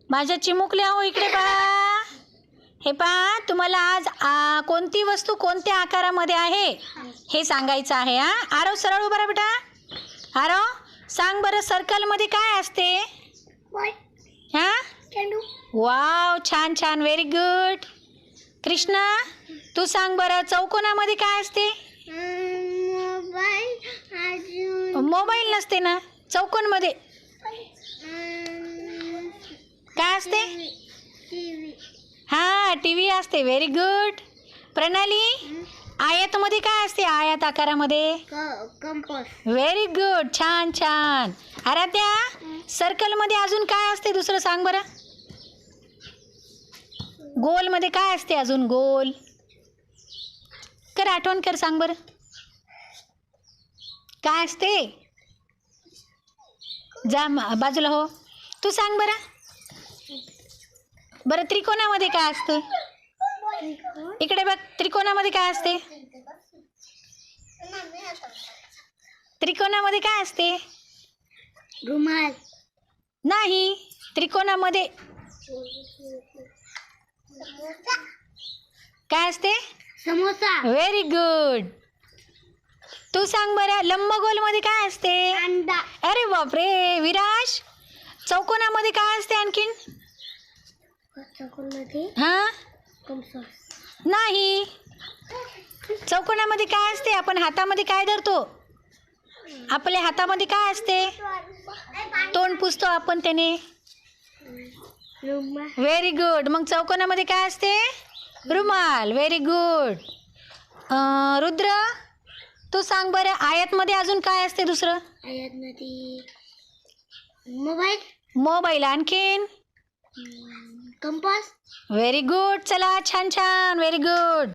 माझ्या चिमुकल्या हो इकडे पहा. हे पहा, तुम्हाला आज कोणती वस्तू कोणत्या आकारामध्ये आहे हे सांगायचं आहे. आरव सरळ उभा राहा बेटा. आरव सांग बरं, सर्कलमध्ये काय असते? वाव, छान छान, व्हेरी गुड. कृष्णा तू सांग बरं, चौकोनामध्ये काय असते? मोबाईल नसते ना. चौकोनमध्ये काय असते? हा, टीव्ही असते. Very good. प्रणाली आयतमध्ये काय असते? आयत आकारामध्ये कंपास. व्हेरी गुड, छान छान. आराध्या सर्कलमध्ये अजून काय असते दुसरं सांग बरं. गोलमध्ये काय असते अजून? गोल कर, आठवण कर, सांग बरं काय असते? जा बाजूला हो. तू सांग बरं. बरं त्रिकोणामध्ये काय असते? इकडे बघ, त्रिकोणामध्ये काय असते? त्रिकोणामध्ये काय असते? रुमाल. नाही, त्रिकोणामध्ये काय असते? समोसा. Very good. तू सांग बरं, लंबगोलमध्ये काय असते? अंडा. अरे बापरे. विराज चौकोनामध्ये काय असते आणखीन? हा, कंपास. नाही. चौकोनामध्ये काय असते? आपण हातामध्ये काय धरतो? आपल्या हातामध्ये काय असते? तोंड पुसतो आपण त्याने. रुमाल. Very good. मग चौकोनामध्ये काय असते? रुमाल. Very good. रुद्र तू सांग बरं, आयतमध्ये अजून काय असते दुसरं? आयतमध्ये मोबाईल. मोबाईल. आणखीन? कंपास. Very good. चला, छान छान, व्हेरी गुड.